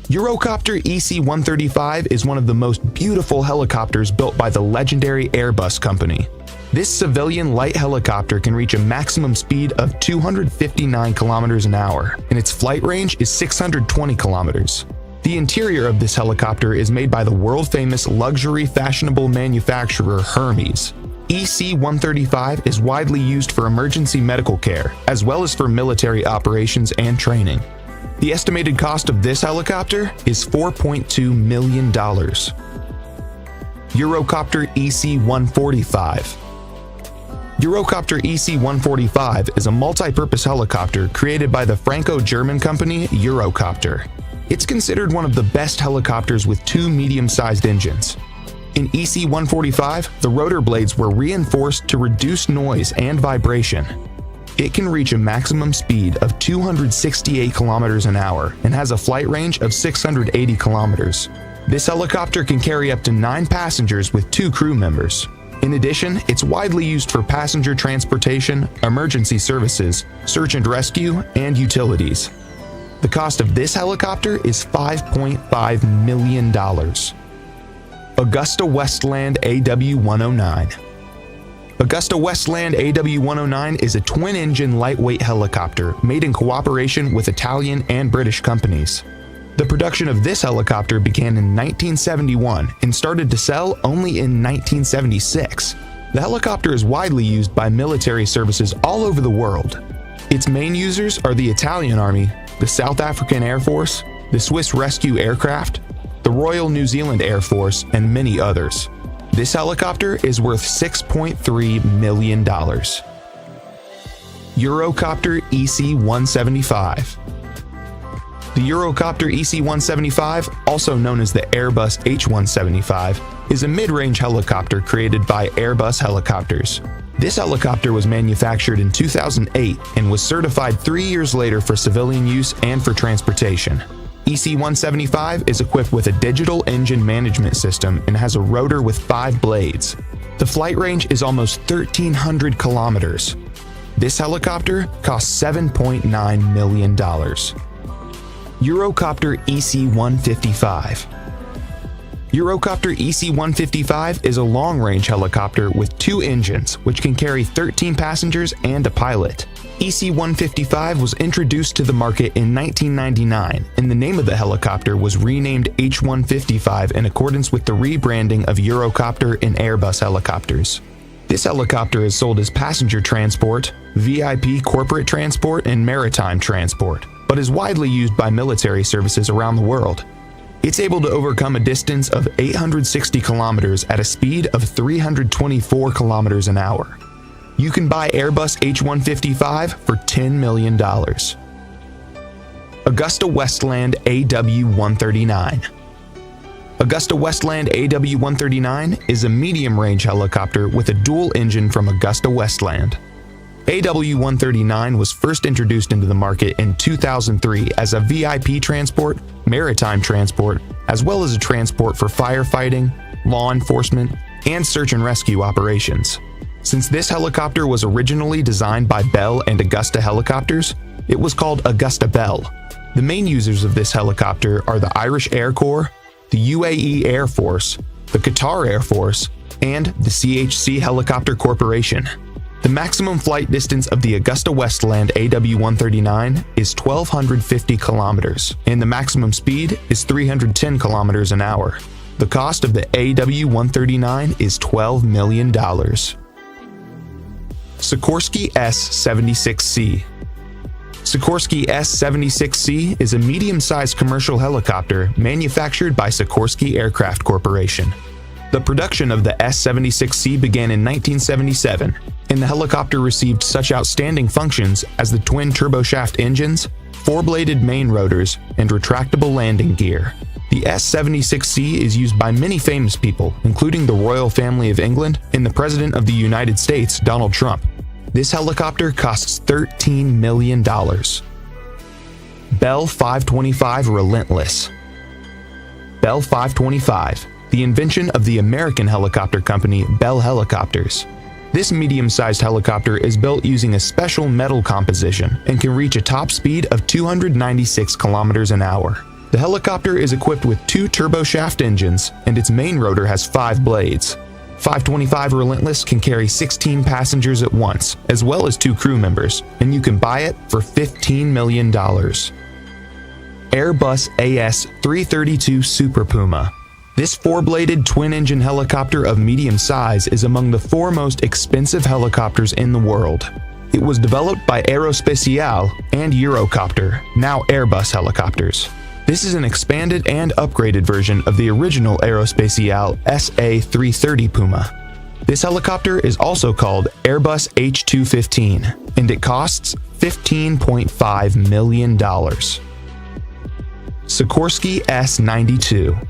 Eurocopter EC135 is one of the most beautiful helicopters built by the legendary Airbus company. This civilian light helicopter can reach a maximum speed of 259 kilometers an hour, and its flight range is 620 kilometers. The interior of this helicopter is made by the world-famous luxury fashionable manufacturer Hermes. EC135 is widely used for emergency medical care, as well as for military operations and training. The estimated cost of this helicopter is $4.2 million. Eurocopter EC145. Eurocopter EC145 is a multi-purpose helicopter created by the Franco-German company Eurocopter. It's considered one of the best helicopters with two medium-sized engines. In EC145, the rotor blades were reinforced to reduce noise and vibration. It can reach a maximum speed of 268 kilometers an hour and has a flight range of 680 kilometers. This helicopter can carry up to 9 passengers with 2 crew members. In addition, it's widely used for passenger transportation, emergency services, search and rescue, and utilities. The cost of this helicopter is $5.5 million. AgustaWestland AW109. AgustaWestland AW109 is a twin-engine lightweight helicopter made in cooperation with Italian and British companies. The production of this helicopter began in 1971 and started to sell only in 1976. The helicopter is widely used by military services all over the world. Its main users are the Italian Army, the South African Air Force, the Swiss Rescue Aircraft, the Royal New Zealand Air Force, and many others. This helicopter is worth $6.3 million. Eurocopter EC175. The Eurocopter EC175, also known as the Airbus H175, is a mid-range helicopter created by Airbus Helicopters. This helicopter was manufactured in 2008 and was certified 3 years later for civilian use and for transportation. EC175 is equipped with a digital engine management system and has a rotor with 5 blades. The flight range is almost 1,300 kilometers. This helicopter costs $7.9 million. Eurocopter EC155. Eurocopter EC155 is a long-range helicopter with 2 engines, which can carry 13 passengers and a pilot. EC155 was introduced to the market in 1999, and the name of the helicopter was renamed H155 in accordance with the rebranding of Eurocopter and Airbus helicopters. This helicopter is sold as passenger transport, VIP corporate transport, and maritime transport, but is widely used by military services around the world. It's able to overcome a distance of 860 kilometers at a speed of 324 kilometers an hour. You can buy Airbus H155 for $10 million. AgustaWestland AW139. AgustaWestland AW139 is a medium-range helicopter with a dual engine from AgustaWestland. AW139 was first introduced into the market in 2003 as a VIP transport, maritime transport, as well as a transport for firefighting, law enforcement, and search and rescue operations. Since this helicopter was originally designed by Bell and Augusta Helicopters, it was called Augusta Bell. The main users of this helicopter are the Irish Air Corps, the UAE Air Force, the Qatar Air Force, and the CHC Helicopter Corporation. The maximum flight distance of the AgustaWestland AW139 is 1,250 kilometers, and the maximum speed is 310 kilometers an hour. The cost of the AW139 is $12 million. Sikorsky S76C. Sikorsky S76C is a medium-sized commercial helicopter manufactured by Sikorsky Aircraft Corporation. The production of the S76C began in 1977, and the helicopter received such outstanding functions as the twin turboshaft engines, 4-bladed main rotors, and retractable landing gear. The S76C is used by many famous people, including the royal family of England and the President of the United States, Donald Trump. This helicopter costs $13 million. Bell 525 Relentless. Bell 525, the invention of the American helicopter company Bell Helicopters. This medium-sized helicopter is built using a special metal composition and can reach a top speed of 296 kilometers an hour. The helicopter is equipped with 2 turboshaft engines, and its main rotor has 5 blades. 525 Relentless can carry 16 passengers at once, as well as 2 crew members, and you can buy it for $15 million. Airbus AS332 Super Puma. This 4-bladed twin-engine helicopter of medium size is among the 4 most expensive helicopters in the world. It was developed by Aerospatiale and Eurocopter, now Airbus helicopters. This is an expanded and upgraded version of the original Aerospatiale SA330 Puma. This helicopter is also called Airbus H215, and it costs $15.5 million. Sikorsky S92.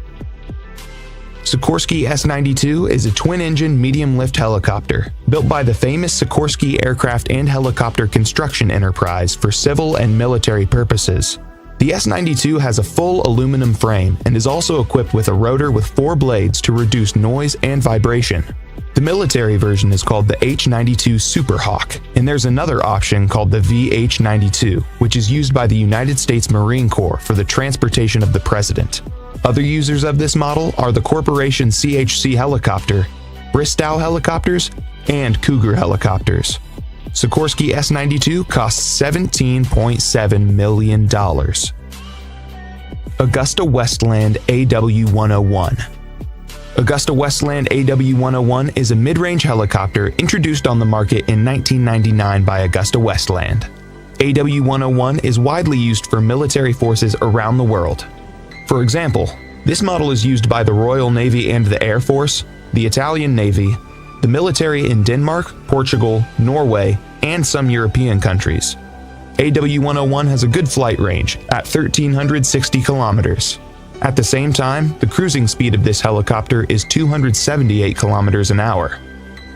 Sikorsky S92 is a twin-engine medium-lift helicopter built by the famous Sikorsky Aircraft and Helicopter Construction Enterprise for civil and military purposes. The S92 has a full aluminum frame and is also equipped with a rotor with 4 blades to reduce noise and vibration. The military version is called the H92 Super Hawk, and there's another option called the VH92, which is used by the United States Marine Corps for the transportation of the President. Other users of this model are the Corporation CHC Helicopter, Bristow Helicopters, and Cougar Helicopters. Sikorsky S92 costs $17.7 million. AgustaWestland AW109. AgustaWestland AW109 is a mid-range helicopter introduced on the market in 1999 by AgustaWestland. AW109 is widely used for military forces around the world. For example, this model is used by the Royal Navy and the Air Force, the Italian Navy, the military in Denmark, Portugal, Norway, and some European countries. AW109 has a good flight range at 1,360 kilometers. At the same time, the cruising speed of this helicopter is 278 kilometers an hour.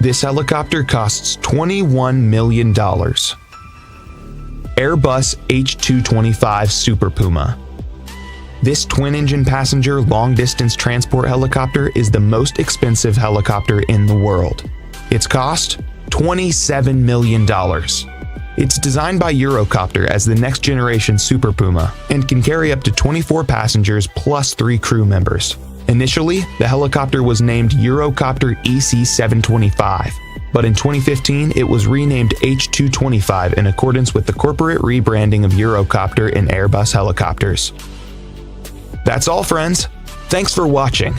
This helicopter costs $21 million. Airbus H225 Super Puma. This twin-engine passenger long-distance transport helicopter is the most expensive helicopter in the world. Its cost? $27 million. It's designed by Eurocopter as the next-generation Super Puma and can carry up to 24 passengers plus 3 crew members. Initially, the helicopter was named Eurocopter EC145, but in 2015 it was renamed H225 in accordance with the corporate rebranding of Eurocopter and Airbus helicopters. That's all, friends. Thanks for watching.